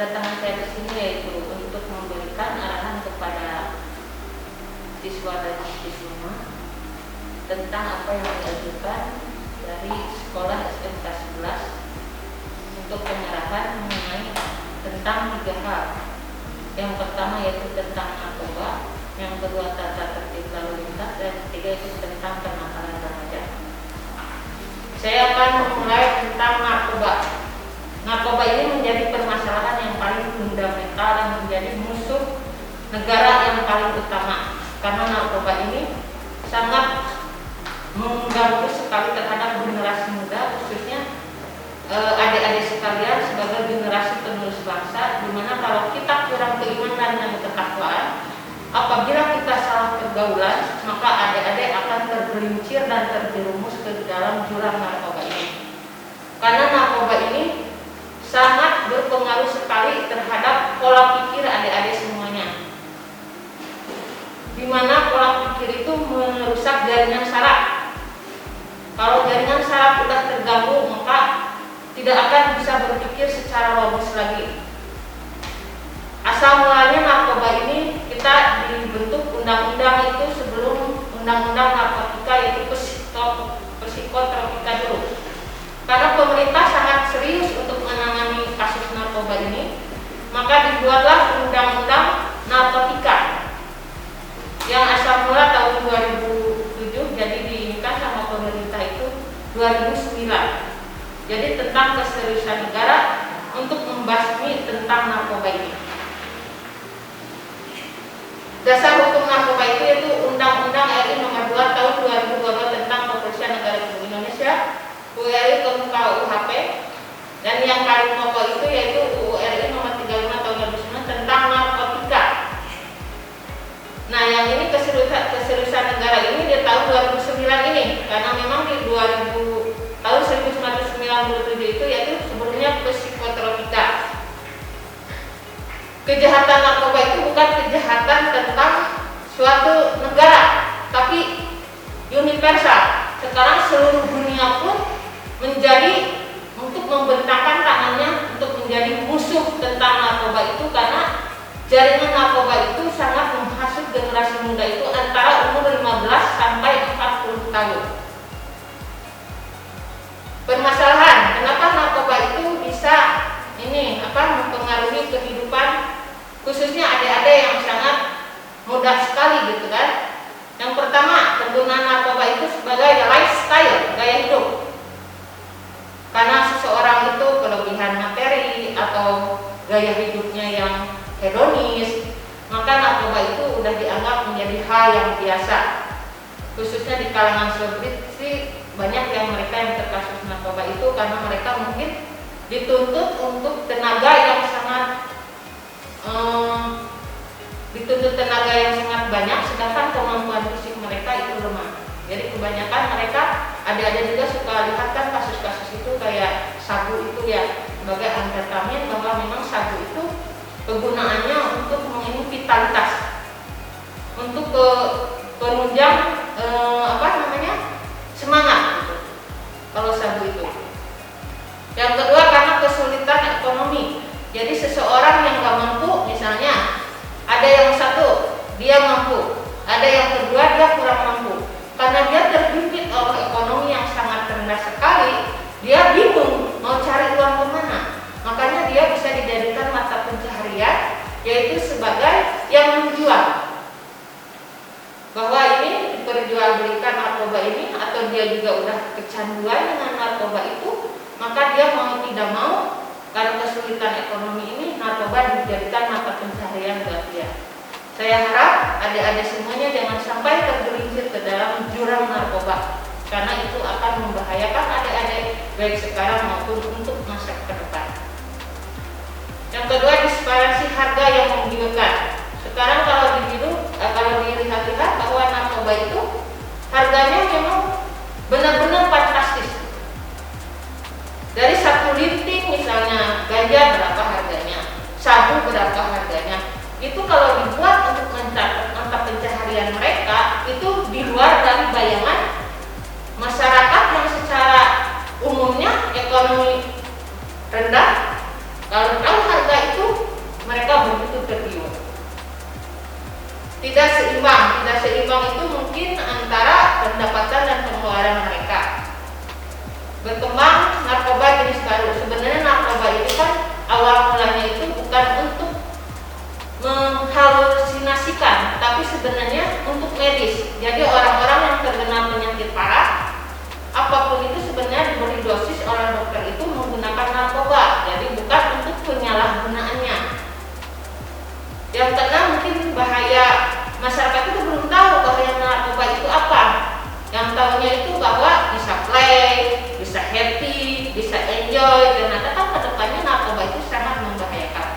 kedatangan saya ke sini yaitu untuk memberikan arahan kepada siswa dan siswa tentang apa yang diajukan dari sekolah SMK 11 untuk penyerahan mengenai tentang 3 hal. Yang pertama yaitu tentang narkoba, yang kedua tata tertib lalu lintas, dan ketiga itu tentang penangkalan remaja. Saya akan memulai tentang narkoba. Narkoba ini menjadi permasalahan yang paling fundamental dan menjadi musuh negara yang paling utama, karena narkoba ini sangat mengganggu sekali terhadap generasi muda, khususnya adik-adik sekalian sebagai generasi penerus bangsa, dimana kalau kita kurang keimanan dan ketakwaan, apabila kita salah pergaulan, maka adik-adik akan tergelincir dan terjerumus ke dalam jurang narkoba ini. Karena narkoba ini sangat berpengaruh sekali terhadap pola pikir adik-adik semuanya, dimana pola pikir itu merusak jaringan saraf. Kalau jaringan saraf sudah terganggu, maka tidak akan bisa berpikir secara logis lagi. Asal mulanya narkoba ini kita dibentuk undang-undang itu sebelum undang-undang narkotika, yaitu psikotropika dulu. Karena pemerintah sangat serius untuk menangani kasus narkoba ini, maka dibuatlah undang-undang narkotika yang asal mula tahun 2007, jadi diinginkan sama pemerintah itu 2009. Jadi tentang keseriusan negara untuk membasmi tentang narkoba ini. Dasar hukum narkoba itu yaitu Undang-Undang RI Nomor 2 Tahun 2012 tentang Kepolisian Negara Republik Indonesia, URI ke KUHP, dan yang paling pokok itu yaitu URI Nomor 35 Tahun 2009 tentang narkotika. Nah, yang ini keseriusan negara ini di tahun 2009 ini, karena memang di tahun 1997 itu yaitu sebelumnya psikotropika. Kejahatan narkoba itu bukan kejahatan tentang suatu negara, tapi universal. Sekarang seluruh dunia pun menjadi untuk membentangkan tangannya untuk menjadi musuh tentang narkoba itu, karena jaringan narkoba itu sangat menghasut generasi muda itu antara umur 15 sampai 40 tahun. Permasalahan, kenapa narkoba itu bisa mempengaruhi kehidupan khususnya adik-adik yang sangat mudah sekali gitu kan. Yang pertama, penggunaan narkoba itu sebagai lifestyle, gaya hidup. Karena seseorang itu kelebihan materi atau gaya hidupnya yang hedonis, maka narkoba itu udah dianggap menjadi hal yang biasa. Khususnya di kalangan selebriti, banyak yang mereka yang terkasus narkoba itu karena mereka mungkin dituntut untuk tenaga yang sangat banyak, sedangkan kemampuan fisik mereka itu lemah. Jadi kebanyakan mereka, ada juga suka lihat kan kasus-kasus itu kayak sabu itu ya sebagai amfetamin, bahwa memang sabu itu kegunaannya untuk mengenai vitalitas, untuk penunjang semangat gitu, kalau sabu itu. Yang kedua, karena kesulitan ekonomi. Jadi seseorang yang gak mampu, misalnya ada yang satu dia mampu, ada yang kedua dia kurang mampu, karena dia terhimpit oleh ekonomi yang sangat rendah sekali, dia bingung mau cari uang kemana. Makanya dia bisa dijadikan mata pencaharian, yaitu sebagai yang menjual, bahwa ini diperjualbelikan narkoba ini, atau dia juga udah kecanduan dengan narkoba itu, maka dia mau tidak mau, karena kesulitan ekonomi ini, narkoba dijadikan mata pencaharian buat dia. Saya harap adik-adik semuanya jangan sampai tergelincir ke dalam jurang narkoba, karena itu akan membahayakan adik-adik baik sekarang maupun untuk masa ke depan. Yang kedua, disparasi harga yang menggiurkan. Sekarang kalau dilihat-lihat bahwa narkoba itu harganya memang benar-benar fantastis. Dari satu linting misalnya ganja berapa harganya, sabu berapa harganya, itu kalau dibuat untuk mata pencaharian mereka, itu di luar dari bayangan masyarakat yang secara umumnya ekonomi rendah. Kalau tahu harga itu tergiur. Tidak seimbang itu mungkin antara pendapatan dan pengeluaran mereka. Berkembang narkoba jenis baru. Sebenarnya narkoba itu kan awal mulanya itu bukan untuk menghalusinasikan, tapi sebenarnya untuk medis. Jadi orang-orang yang terkena penyakit parah, apapun itu sebenarnya diberi dosis oleh dokter itu menggunakan narkoba. Jadi bukan untuk penyalahgunaannya. Yang kena mungkin bahaya, masyarakat itu belum tahu bahaya narkoba itu apa. Yang tahunya itu bahwa bisa play, bisa happy, bisa enjoy. Ternyata kan kedepannya narkoba itu sangat membahayakan.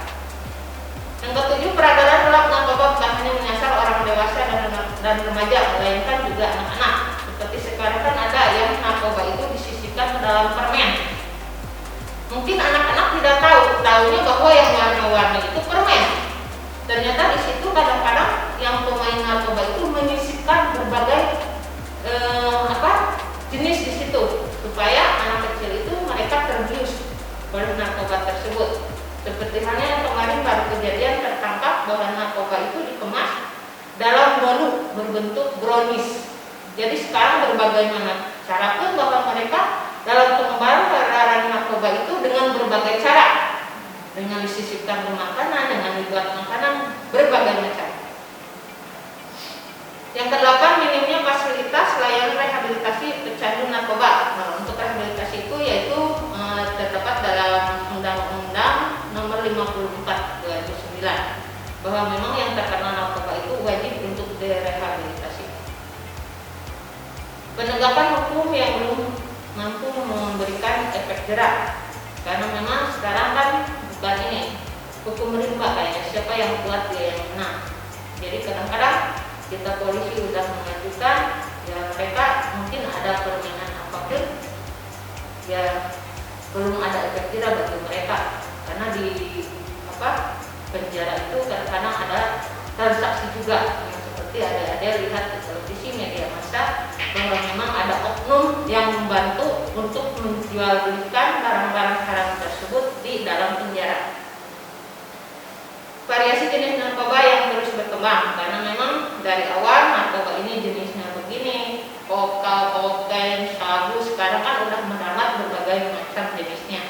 Yang ketujuh, peredaran gelap narkoba bukan hanya menyasar orang dewasa dan remaja, melainkan juga anak-anak. Seperti sekarang kan ada yang narkoba itu disisipkan ke dalam permen. Mungkin anak-anak tidak tahunya bahwa yang warna-warni itu permen. Ternyata di situ kadang-kadang yang pemain narkoba itu menyisipkan berbagai jenis di situ supaya anak kecil itu mereka terbius oleh narkoba tersebut. Seperti halnya yang kemarin baru kejadian tertangkap bahwa narkoba itu dikemas dalam bolu berbentuk brownies. Jadi sekarang berbagai mana cara pun bahwa mereka dalam pengembaraan peredaran narkoba itu dengan berbagai cara, dengan disisipkan ke makanan, dengan dibuat makanan, berbagai macam. Yang kedelapan, minimnya fasilitas layanan rehabilitasi pecandu narkoba. Nah, untuk rehabilitasi itu yaitu terdapat dalam Undang-Undang Nomor 54 2009 bahwa memang yang terkena narkoba itu wajib untuk direhabilitasi. Penegakan hukum yang belum mampu memberikan efek jerak, karena memang sekarang kan bukan ini hukum rimba kayaknya, siapa yang kuat dia yang menang. Jadi kadang-kadang kita polisi sudah mengajukan, ya mereka mungkin ada permainan apapun, ya belum ada efek jerak bagi mereka, karena di penjara itu kadang-kadang ada transaksi juga, yang seperti ada lihat di televisi media massa bahwa memang ada oknum yang membantu untuk menjualbelikan barang-barang haram tersebut di dalam penjara. Variasi jenis narkoba yang terus berkembang, karena memang dari awal narkoba ini jenisnya begini, kokain, sabu, sekarang kan udah mendapat berbagai macam jenisnya.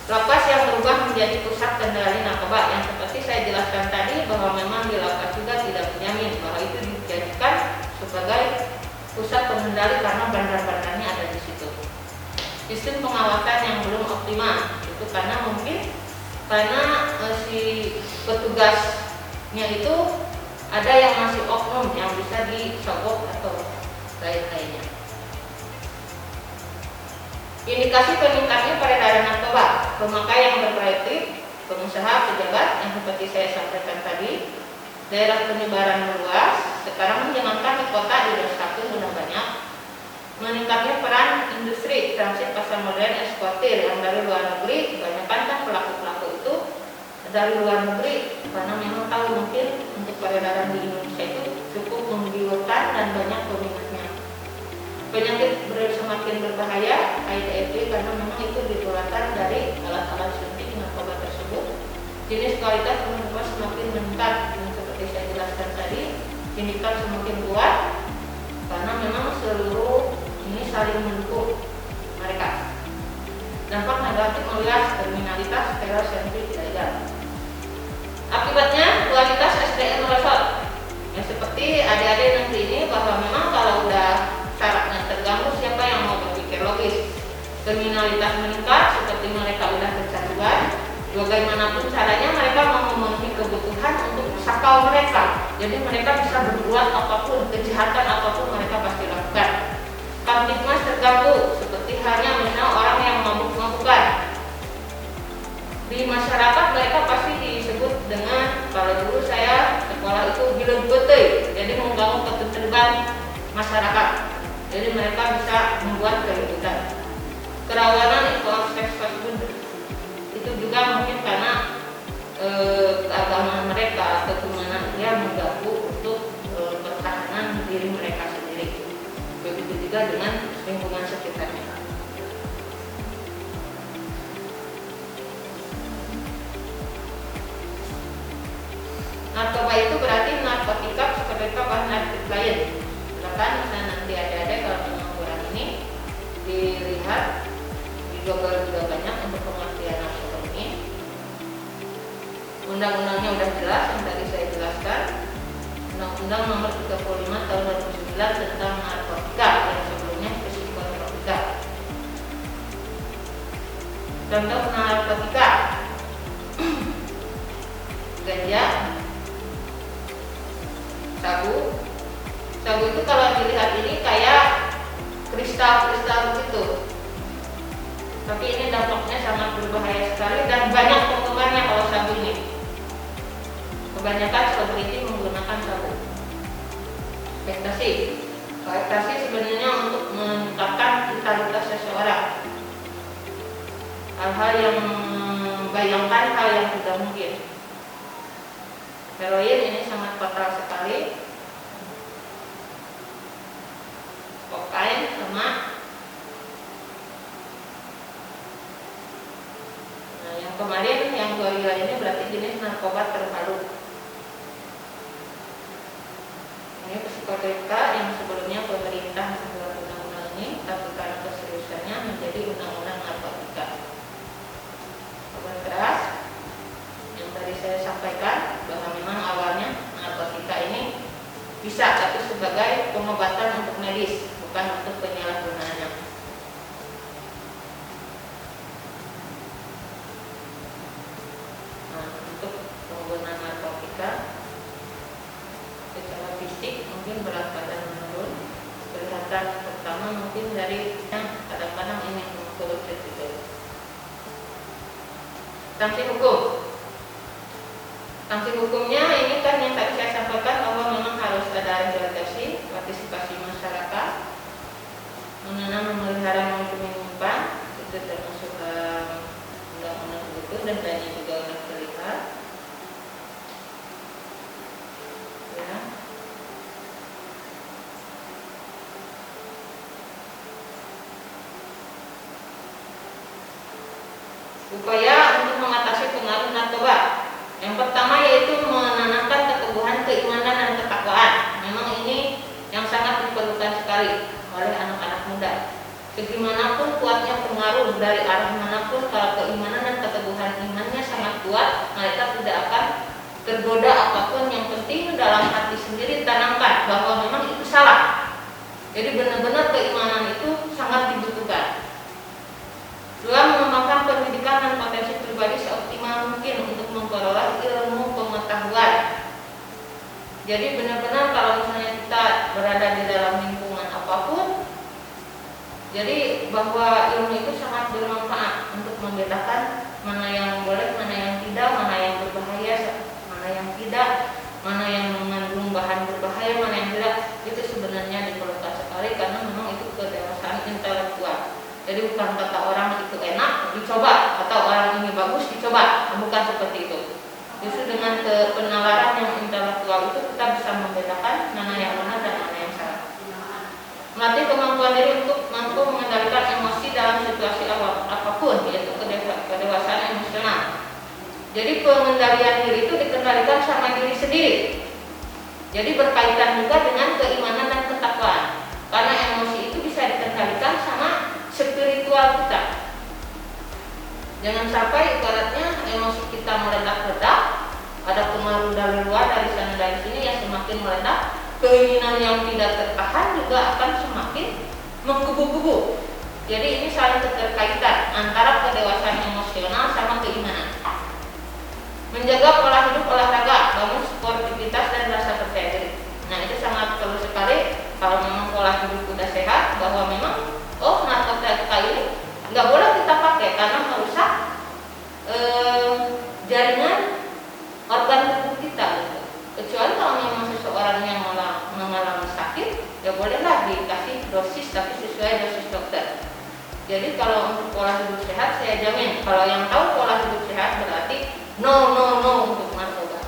Lapas yang berubah menjadi pusat kendali narkoba, yang seperti saya jelaskan tadi bahwa memang di lapas juga tidak menjamin bahwa itu dijadikan sebagai pusat pengendali karena bandar-bandarnya ada di situ. Sistem pengawasan yang belum optimal itu karena si petugasnya itu ada yang masih oknum yang bisa disogok atau lain-lainnya. Indikasi peningkatnya peredaran narkoba, pemakai yang berkreatif, pengusaha, pejabat yang seperti saya sampaikan tadi, daerah penyebaran meluas. Sekarang jangankan di kota, di desa pun sudah banyak. Meningkatnya peran industri, transit pasar modern, eksportir yang dari luar negeri. Kebanyakan kan pelaku-pelaku itu dari luar negeri, karena memang tahu mungkin untuk peredaran di Indonesia itu cukup menggiurkan dan banyak peminatnya. Penyakit semakin berbahaya, HIV, karena memang itu ditularkan dari alat-alat suntik narkoba tersebut. Jenis kualitas narkoba semakin meningkat, yang seperti saya jelaskan tadi, sindikat semakin kuat, karena memang seluruh ini saling mendukung mereka. Dampak negatif meluas, kriminalitas, teror, sensitif, ilegal. Akibatnya kualitas SDM merosot. Ya seperti adik-adik nanti ini bahwa memang kalau udah syaratnya terganggu, siapa yang mau berpikir logis? Kriminalitas meningkat, seperti mereka udah kecanduan. Bagaimanapun caranya mereka memenuhi kebutuhan untuk sakau mereka. Jadi mereka bisa berbuat apapun, kejahatan apapun mereka pasti lakukan. Kamtipmas terganggu, seperti halnya misalnya orang yang mabuk-mabukan. Di masyarakat mereka pasti disebut dengan, kalau dulu saya sekolah itu hilang putih, jadi mengganggu ketertiban masyarakat. Jadi mereka bisa membuat keributan. Kerawanan seks tersebut itu juga mungkin karena keagamaan mereka atau kemana dia mengganggu untuk pertahanan diri mereka sendiri. Begitu juga dengan lingkungan sekitarnya. Narkoba itu berarti narkotika, psikotropa, bahan adiktif lain. Silakan nanti ada kalau memang kurang ini dilihat di Google juga banyak untuk pengertian narkoba ini. Undang-undangnya udah jelas yang tadi saya jelaskan. Undang-Undang Nomor 35 Tahun 2009 tentang narkotika yang sebelumnya psikotropika. Contoh narkotika: ganja, sabu. Sabu itu kalau dilihat ini kayak kristal-kristal begitu, tapi ini dampaknya sangat berbahaya sekali dan banyak penggemarnya kalau sabu ini. Kebanyakan selebriti menggunakan sabu. Ekstasi. Ekstasi sebenarnya untuk meningkatkan vitalitas seseorang. Hal-hal yang membayangkan hal yang tidak mungkin. Heroin ini sangat fatal sekali. Kokain sama. Nah, yang kemarin yang gorila ini berarti jenis narkoba terbaru. Ini psikotropa yang sebelumnya pemerintah membuat undang-undang ini, tapi karena keseriusannya menjadi undang-undang narkotika. Obat keras yang tadi saya sampaikan bahwa memang awalnya narkotika ini bisa tapi sebagai pengobatan untuk medis, bukan untuk penyalahgunaannya. Nah, untuk penggunaan narkotika secara fisik mungkin berat badan menurun, kelihatan pertama mungkin dari kadang-kadang ini menurut itu. Sanksi hukum. Sanksi hukumnya ini kan yang tadi saya sampaikan bahwa memang harus ada rehabilitasi, partisipasi masyarakat, menanam, memelihara, menyimpan, itu termasuk undang-undang itu dan tadi juga sudah terlihat. Ya. Upaya untuk mengatasi pengaruh narkoba. Yang pertama yaitu menanamkan keteguhan keimanan dan ketakwaan. Memang ini yang sangat diperlukan sekali oleh anak-anak muda. Segimanapun kuatnya pengaruh dari arah manapun, kalau keimanan dan keteguhan imannya sangat kuat, mereka tidak akan tergoda apapun. Yang penting dalam hati sendiri tanamkan bahwa memang itu salah. Jadi benar-benar keimanan itu sangat dibutuhkan. Dua, mengembangkan pendidikan dan potensi pribadi seoptimal mungkin untuk memperoleh ilmu pengetahuan. Jadi benar-benar kalau misalnya kita berada di dalam lingkungan apapun, jadi bahwa ilmu itu sangat bermanfaat untuk membedakan mana yang boleh, mana yang tidak, mana yang berbahaya, mana yang tidak, mana yang mengandung bahan berbahaya, mana yang tidak. Itu sebenarnya diperlukan sekali karena memang itu kedewasaan intelektual. Jadi bukan kata orang itu enak dicoba atau orang ini bagus dicoba, bukan seperti itu. Justru dengan penalaran yang intelektual itu kita bisa membedakan mana yang benar dan mana yang salah. Melatih kemampuan diri untuk mampu mengendalikan emosi dalam situasi apapun, yaitu kedewasaan emosional. Jadi pengendalian diri itu dikendalikan sama diri sendiri. Jadi berkaitan juga dengan keimanan dan ketakwaan. Karena emosi itu bisa dikendalikan sama spiritual kita. Jangan sampai ibaratnya emosi kita meledak-ledak, ada pengaruh dari luar, dari sana dari sini yang semakin meledak, keinginan yang tidak tertahan juga akan semakin menggebu-gebu. Jadi ini saling keterkaitan antara kedewasaan emosional sama keimanan. Menjaga pola hidup olahraga, bangun sportivitas dan rasa percaya diri. Nah itu sangat perlu sekali kalau memang pola hidup sudah sehat, bahwa memang narkotika ini nggak boleh kita pakai karena merusak jaringan organ tubuh kita gitu. Kecuali kalau memang seseorang yang mengalami sakit, ya bolehlah dikasih dosis tapi sesuai dosis dokter. Jadi kalau untuk pola hidup sehat, saya jamin kalau yang tahu pola hidup sehat berarti no untuk narkoba.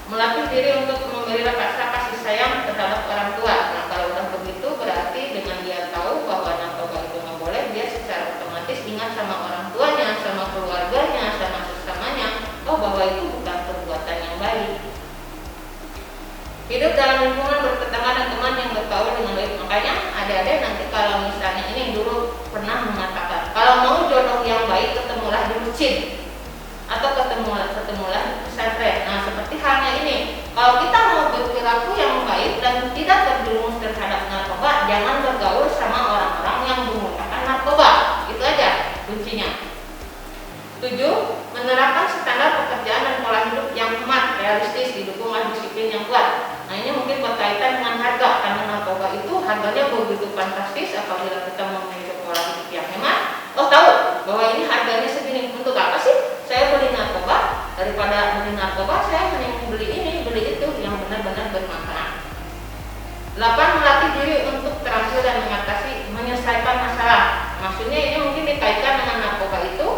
Melatih diri untuk memberi rasa kasih sayang terhadap orang tua. Nah kalau udah begitu berarti dengan dia tahu bahwa narkoba itu nggak boleh, dia secara otomatis ingat sama orang tuanya, sama keluarganya, sama sesamanya, bahwa itu bukan dalam lingkungan bertetangga dan teman yang bergaul dengan baik. Makanya adik-adik nanti kalau misalnya ini dulu pernah mengatakan, kalau mau jodoh yang baik ketemulah di masjid atau ketemulah di pesantren. Nah, seperti halnya ini, kalau kita mau berperilaku yang baik dan tidak terjerumus terhadap narkoba, jangan bergaul sama orang-orang yang menggunakan narkoba. Itu aja kuncinya. 7. Menerapkan standar pekerjaan dan pola hidup yang hemat, realistis, didukung oleh disiplin yang kuat. Nah, ini mungkin berkaitan dengan harga, karena narkoba itu harganya begitu fantastis. Apabila kita memiliki pola hidup yang hemat, oh tahu bahwa ini harganya segini, untuk apa sih saya beli narkoba? Daripada beli narkoba, saya mending beli ini, beli itu yang benar-benar bermanfaat. 8. Melatih diri untuk terampil dan mengatasi, menyelesaikan masalah. Maksudnya ini mungkin dikaitkan dengan narkoba itu,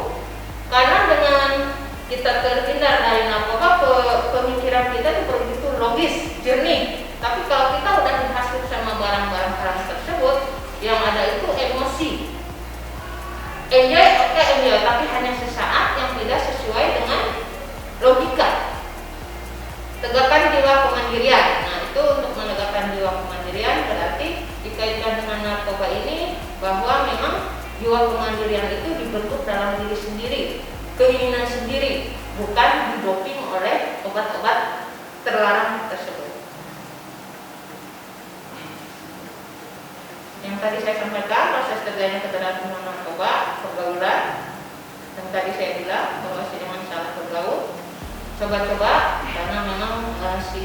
karena dengan kita terhindar dari narkoba, pemikiran kita itu begitu logis, jernih. Tapi kalau kita udah dihasut sama barang-barang haram tersebut, yang ada itu emosi. Enjoy, oke enjoy, tapi hanya sesaat yang tidak sesuai dengan logika. Tegakkan jiwa kemandirian. Nah, itu untuk menegakkan jiwa kemandirian berarti dikaitkan dengan narkoba ini, bahwa memang jiwa kemandirian itu dibentuk dalam diri sendiri, keinginan sendiri, bukan didoping oleh obat-obat terlarang tersebut. Yang tadi saya sampaikan, proses terjadinya ketergantungan narkoba, pergaulan, yang tadi saya bilang bahwa jangan salah bergaul, coba-coba, karena memang si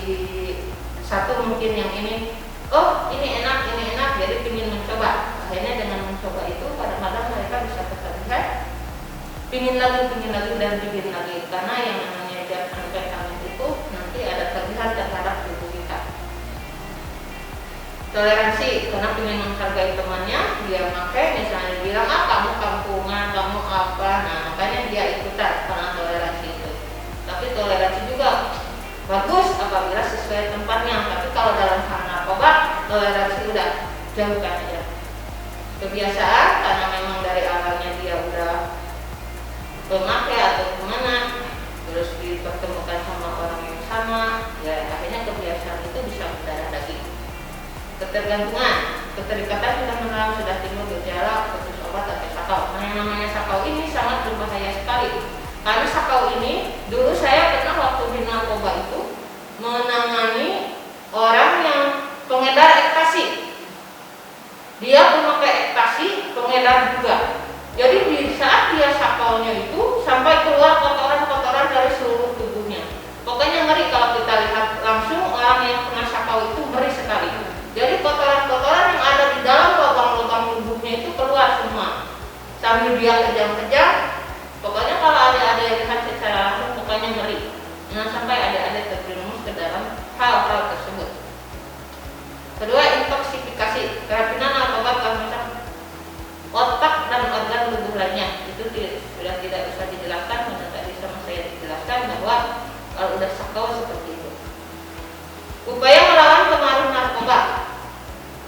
satu mungkin yang ini, oh ini enak, jadi ingin mencoba. Akhirnya dengan mencoba itu kadang-kadang mereka bisa ketagihan, pingin lagi dan pingin lagi, karena yang namanya zat amfetamin itu nanti ada tagihan terhadap tubuh kita. Toleransi, karena ingin menghargai temannya, dia pakai, misalnya bilang kamu kampungan, kamu apa, nah makanya dia ikutan karena toleransi itu. Tapi toleransi juga bagus apabila sesuai tempatnya. Tapi kalau dalam hal narkoba, toleransi udah jauhkan aja. Kebiasaan, karena memang dari awalnya dia udah pemakai atau kemana, terus dipertemukan sama orang yang sama, ya akhirnya kebiasaan itu bisa mendarah daging. Ketergantungan, keterikatan sudah menelan, sudah timbul gejala putus obat atau sakau. Nah, yang namanya sakau ini sangat berbahaya sekali. Karena sakau ini, dulu saya pernah waktu di narkoba itu menangani orang yang pengedar ekstasi. Dia pemakai ekstasi, pengedar juga. Jadi di saat dia sakaunya itu sampai keluar kotoran-kotoran dari seluruh tubuhnya. Pokoknya ngeri kalau kita lihat langsung orang yang kena sakau itu ngeri sekali. Jadi kotoran-kotoran yang ada di dalam lubang-lubang tubuhnya itu keluar semua. Sambil dia kejang-kejang, pokoknya kalau ada-ada yang lihat secara langsung pokoknya ngeri. Jangan sampai ada-ada terjerumus ke dalam hal-hal tersebut. Kedua, intoksifikasi. Keracunan narkoba telah merusak otak dan organ tubuh lainnya. Itu sudah tidak bisa dijelaskan, karena tadi sama saya dijelaskan bahwa kalau udah sakau seperti itu. Upaya melawan pengaruh narkoba.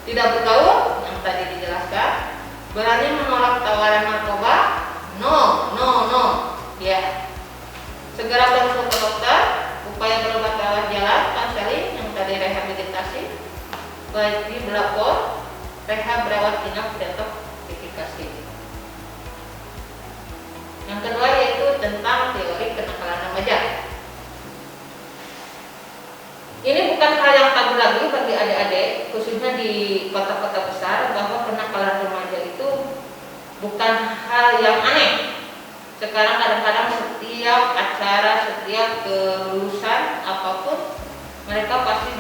Tidak bergaul, yang tadi dijelaskan. Berani menolak tawaran narkoba. No. Ya. Segera konsul ke dokter. Upaya berobat rawat jalan, konseling, yang tadi rehabilitasi, baik di belakor, rehab rawat inap, detoksifikasi. Yang kedua yaitu tentang teori kenakalan remaja. Ini bukan hal yang tabu lagi bagi adik-adik, khususnya di kota-kota besar, bahwa kenakalan remaja itu bukan hal yang aneh. Sekarang kadang-kadang setiap acara, setiap kelulusan apapun, mereka pasti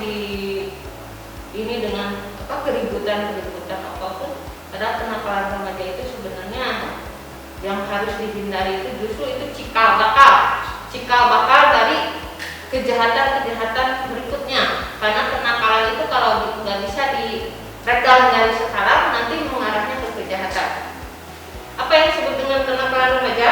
ini dengan keributan apapun. Padahal kenakalan remaja itu sebenarnya yang harus dihindari itu justru itu cikal bakal dari kejahatan berikutnya. Karena kenakalan itu kalau nggak bisa diredam dari sekarang, nanti mengarahnya ke kejahatan. Apa yang disebut dengan kenakalan remaja?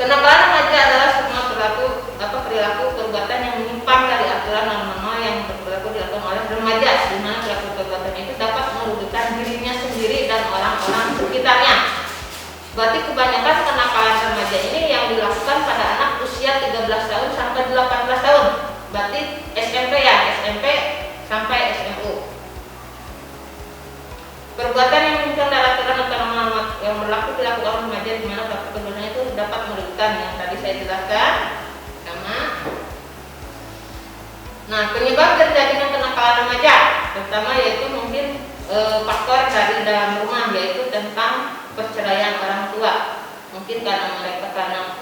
Kenakalan remaja adalah semua perilaku perbuatan yang menyimpang dari aturan norma yang berlaku dilakukan oleh remaja, di mana perilaku perbuatan itu dapat merugikan dirinya sendiri dan orang-orang sekitarnya. Berarti kebanyakan kenakalan remaja ini yang dilakukan pada anak usia 13 tahun sampai 18 tahun. Berarti SMP ya, saya jelaskan. Nah, penyebab terjadinya kenakalan remaja pertama yaitu mungkin faktor dari dalam rumah, yaitu tentang perceraian orang tua. Mungkin karena mereka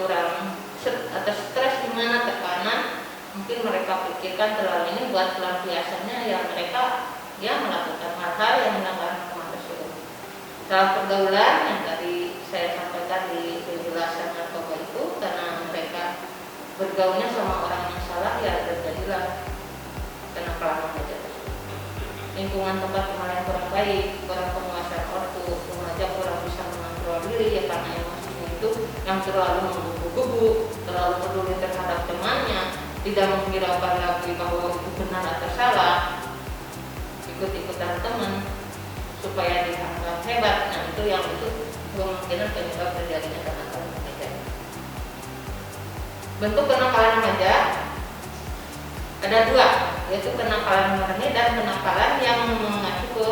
kurang atau stres, gimana tekanan, mungkin mereka pikirkan terlalu ini buat pelampiasannya ya mereka melakukan hal-hal yang melanggar norma tersebut. Dalam pergaulan yang tadi saya sampaikan di penjelasan narkoba itu, karena mereka bergaulnya sama orang yang salah ya terjadilah kenakalan remaja tersebut. Lingkungan tempat yang kurang baik, kurang penguasaan ortu, remaja kurang bisa mengontrol diri ya karena emosinya itu yang terlalu menggebu-gebu, terlalu peduli terhadap temannya, tidak menghiraukan lagi bahwa itu benar atau salah, ikut-ikutan teman supaya dianggap hebat. Nah, itu kemungkinan penyebab terjadinya kenakalan remaja. Bentuk kenakalan remaja ada dua, yaitu kenakalan murni dan kenakalan yang mengacu ke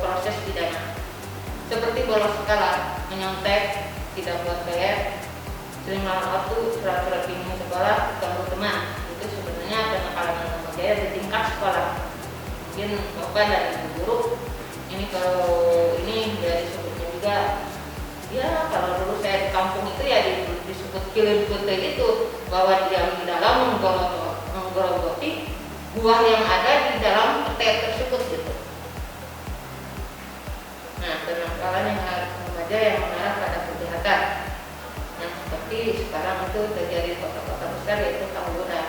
proses pidana. Seperti bolos sekolah, menyontek, tidak buat bayar, sering melawan waktu, pura-pura pinjam sekolah, ganggu teman. Itu sebenarnya kenakalan remaja di tingkat sekolah. Mungkin bapak dan ibu guru, ini kalau ini dari sebutnya juga, ya kalau dulu saya di kampung itu ya disebut kilin putih itu, bahwa dia di dalam menggerogoti buah yang ada di dalam petai tersebut gitu. Nah, kenakalan yang remaja yang mengarah pada kejahatan. Nah, seperti sekarang itu terjadi di kota-kota besar yaitu tawuran.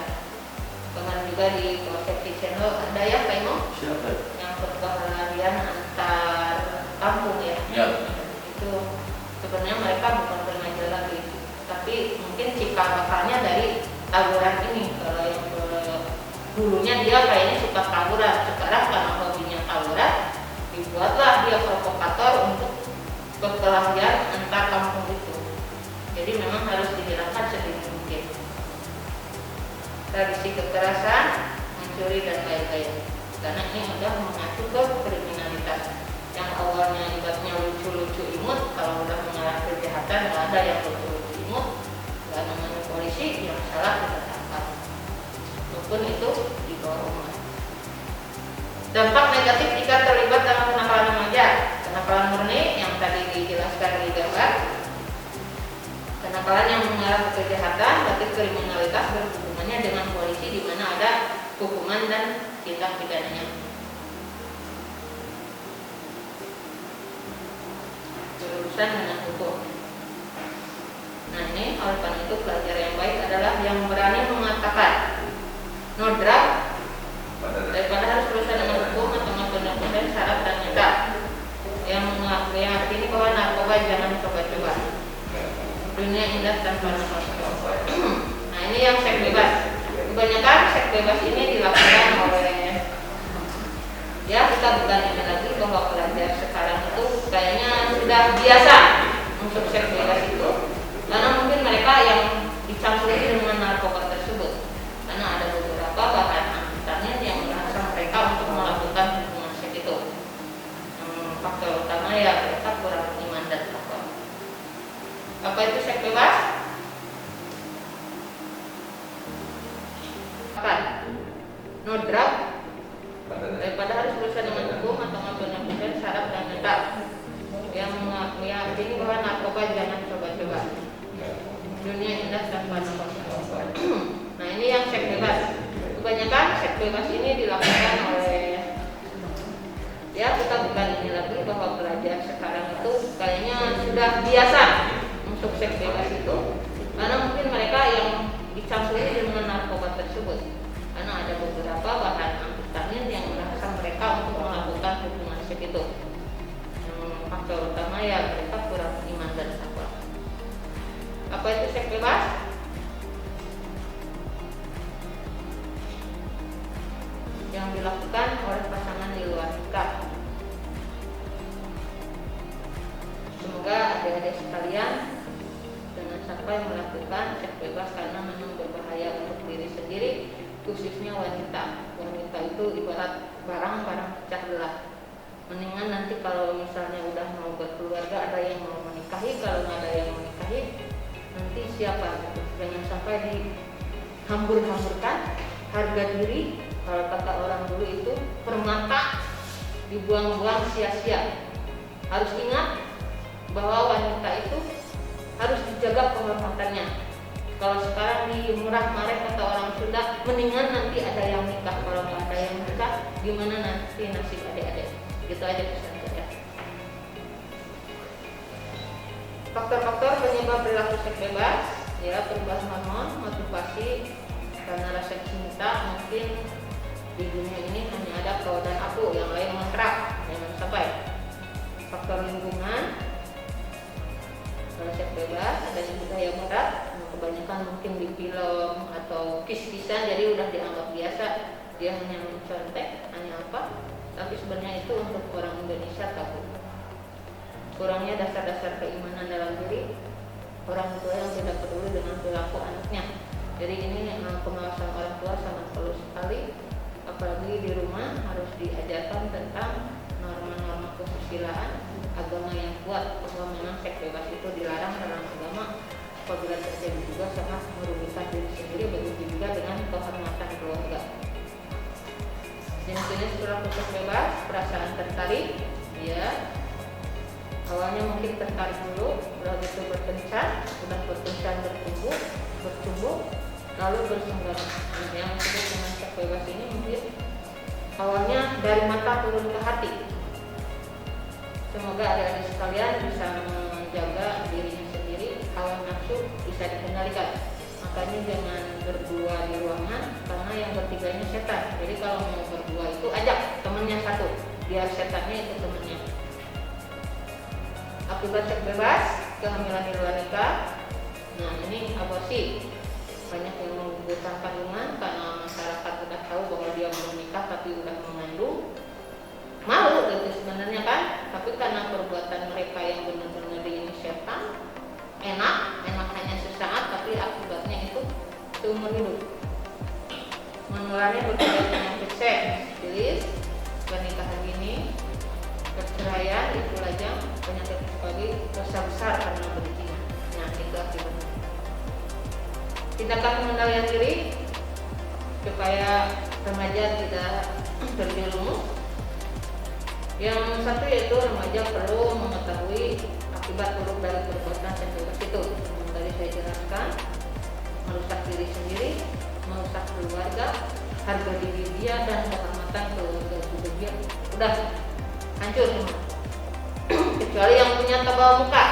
Kemarin juga di Konsepsi Channel ada ya Pak Imo? Siapa? Yang perkelahian antar kampung ya. Ya. Itu sebenarnya mereka bukan remaja lagi, tapi mungkin cikal bakalnya dari tawuran ini. Kalau yang dulunya dia kayaknya suka tawuran, sekarang karena hobinya tawuran dibuatlah dia provokator untuk perkelahian antar kampung itu. Jadi memang harus dihilangkan sedini mungkin. Tradisi kekerasan, mencuri dan lain-lain, karena ini sudah mengacu ke kriminalitas yang awalnya ibaratnya lucu-lucu imut, kalau udah mengarah kejahatan nggak ada yang lucu-lucu imut, nggak namanya polisi yang salah kita tangkap, walaupun itu di bawah umur. Dampak negatif jika terlibat dalam kenakalan remaja. Kenakalan murni yang tadi dijelaskan di gambar, kenakalan yang mengarah ke kejahatan, berarti kriminalitas berhubungannya dengan polisi di mana ada hukuman dan tindak pidananya. Berurusan dengan hukum. Nah, ini oleh karena itu pelajar yang baik adalah yang berani mengatakan no drug daripada harus berurusan dengan hukum atau menggunakan syarat dan nyata. Yang meyakini bahwa narkoba jangan coba-coba. Dunia indah tanpa narkoba. Nah, ini yang seks bebas. Kebanyakan seks bebas ini dilakukan oleh ya kita bukan ini lagi bahwa pelajar sekarang itu kayaknya sudah biasa untuk seks bebas itu, karena mungkin mereka yang dicampuri dengan narkoba tersebut, karena ada beberapa bahan amfetamin yang merangsang mereka untuk melakukan hubungan seks itu. Faktor utama ya mereka kurang iman dan takwa. Apa itu seks bebas? Apa? No drug daripada harus berurusan dengan hukum atau menggunakan syarat dan nyata. Yang meyakini bahwa narkoba jangan coba-coba. Dunia indah tanpa narkoba. Nah, ini yang seks bebas. Kebanyakan seks bebas ini dilakukan oleh ya kita bukan ini lagi bahwa pelajar sekarang itu kayaknya sudah biasa untuk seks bebas itu, karena mungkin mereka yang dicampuri dengan narkoba tersebut, karena ada beberapa bahan amfetamin yang merangsang mereka untuk melakukan hubungan seks itu. Faktor utama ya mereka kurang iman dan takwa. Apa itu seks bebas? Yang dilakukan oleh pasangan di luar nikah. Semoga adik-adik sekalian jangan sampai melakukan seks bebas karena memang berbahaya untuk diri sendiri, khususnya wanita. Wanita itu ibarat barang pecah belah. Mendingan nanti kalau misalnya udah mau berkeluarga ada yang mau menikahi, kalau nggak ada yang menikahi nanti siapa gitu. jangan sampai dihambur-hamburkan. Harga diri, kalau kata orang dulu itu, permata dibuang-buang sia-sia. Harus ingat bahwa wanita itu harus dijaga kehormatannya. Kalau sekarang di murah-marah kata orang Sunda, mendingan nanti ada yang nikah. Kalau nggak ada yang nikah, gimana nanti nasib adik-adik? Gitu aja pesan saya. Faktor-faktor penyebab perilaku seks bebas, ya, perubahan hormon, motivasi karena rasa cinta. Mungkin di dunia ini hanya ada kau dan aku, yang lain mengkerak, jangan sampai. Faktor lingkungan, kalau seks bebas, ada juga yang berat, kebanyakan mungkin di film atau kis-kisan, jadi udah dianggap biasa, dia hanya mencontek, hanya apa, tapi sebenarnya itu untuk orang Indonesia tabu. Kurangnya dasar-dasar keimanan dalam diri, orang tua yang tidak peduli dengan perilaku anaknya. Jadi ini pengawasan orang tua sangat perlu sekali, apalagi di rumah harus diajarkan tentang norma-norma kesusilaan, agama yang kuat bahwa memang seks bebas itu dilarang dalam agama. Apabila terjadi juga sangat merugikan diri sendiri, begitu juga dengan kehormatan keluarga. Jenis-jenis perilaku seks bebas, perasaan tertarik, ya. Awalnya mungkin tertarik dulu, begitu berkencan, sudah berkencan bertumbuh, lalu bersenggang. Yang disebut dengan seks bebas ini mungkin awalnya dari mata turun ke hati. Semoga adik-adik sekalian bisa menjaga dirinya sendiri, hawa nafsu bisa dikendalikan. Makanya jangan berdua di ruangan, karena yang bertiganya setan. Jadi kalau mau berdua itu ajak temannya satu, biar setannya itu temannya. Akibat seks bebas, kehamilan di luar nikah. Nah, ini aborsi. Banyak yang menggugurkan kandungan karena masyarakat udah tahu bahwa dia belum nikah tapi udah mengandung. Malu gitu sebenarnya kan, tapi karena perbuatan mereka yang benar-benar ini setan, enak hanya sesaat, tapi akibatnya itu seumur hidup. Menularnya berbagai penyakit seks, sifilis, pernikahan dini, perceraian, itu lajang, penyakit psikologi, dosa besar karena berzina. Nah, itu akibatnya. Tindakan pengendalian diri supaya remaja tidak terjerumus. Yang satu yaitu remaja perlu mengetahui akibat buruk dari perbuatan seks bebas itu. Yang tadi saya jelaskan, merusak diri sendiri, merusak keluarga, harga diri dia dan kehormatan keluarga dia udah hancur semua. Kecuali yang punya tebal muka,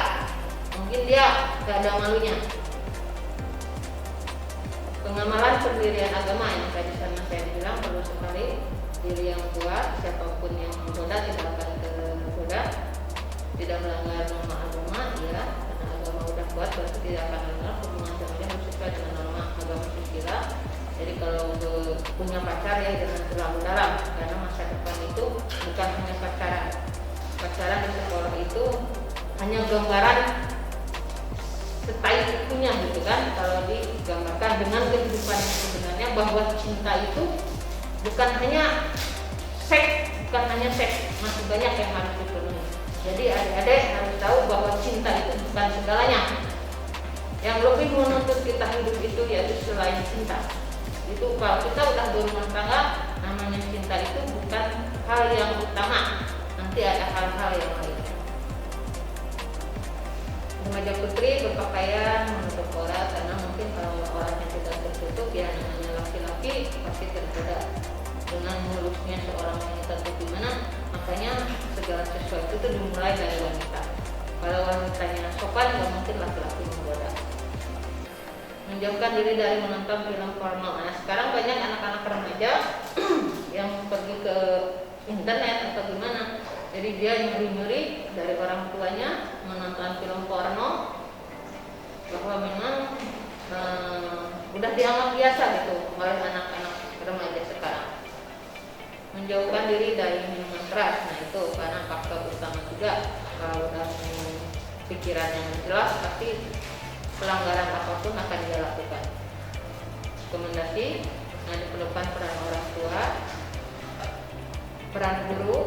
mungkin dia gak ada malunya. Pengamalan pendirian agama yang tadi sama saya bilang perlu sekali. Diri yang kuat, siapapun yang menggoda tidak akan tergoda, tidak melanggar norma agama, ya, karena agama udah kuat berarti tidak akan melanggar. Hubungan suaminya harus sesuai dengan norma agama susila. Jadi kalau untuk punya pacar ya jangan terlalu dalam, karena masa depan itu bukan hanya pacaran. Pacaran di sekolah itu hanya gambaran setai ikunya gitu kan. Kalau digambarkan dengan kehidupan yang sebenarnya, bahwa cinta itu bukan hanya seks, masih banyak yang harus dipenuhi. Jadi adik-adik harus tahu bahwa cinta itu bukan segalanya. Yang lebih menuntut kita hidup itu yaitu selain cinta. Itu kalau kita udah berumah tangga, namanya cinta itu bukan hal yang utama. Nanti ada hal-hal yang lain. Remaja putri berpakaian menutup aurat, karena mungkin kalau auratnya tidak tertutup, ya namanya laki-laki pasti tergoda dengan mulusnya seorang wanita itu gimana. Makanya segala sesuatu itu dimulai dari wanita. Kalau wanitanya sopan, nggak mungkin laki-laki menggoda. Menjauhkan diri dari menonton film porno. Nah, sekarang banyak anak-anak remaja yang pergi ke internet atau gimana. Jadi dia nyuri-nyuri dari orang tuanya menonton film porno, bahwa memang udah dianggap biasa gitu oleh anak-anak remaja sekarang. Menjauhkan diri dari minuman keras. Nah, itu karena faktor utama juga. Kalau udah pikiran yang jelas, pasti pelanggaran apapun akan dia lakukan. Rekomendasi, nah, diperlukan peran orang tua, peran guru,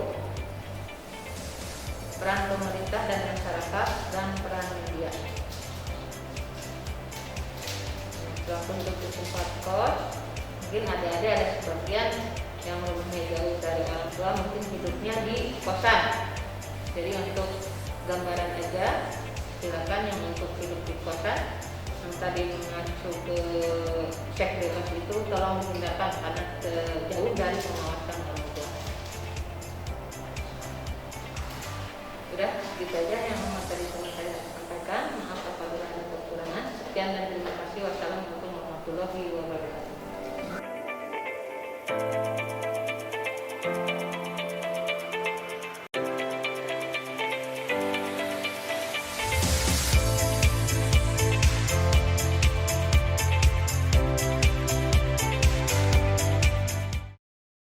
peran pemerintah dan masyarakat, dan peran media. Walaupun untuk tempat kos, mungkin ada sebagian yang rumahnya jauh dari orang tua, mungkin hidupnya di kosan. Jadi untuk gambaran aja, silakan yang untuk hidup di kosan yang tadi mengacu ke cek bebas itu tolong dipindahkan karena jauh dari pengawasan orang tua. Udah, gitu aja yang tadi saya sampaikan. Maaf apabila ada kekurangan. Sekian dan terima kasih. Wassalamualaikum warahmatullahi wabarakatuh.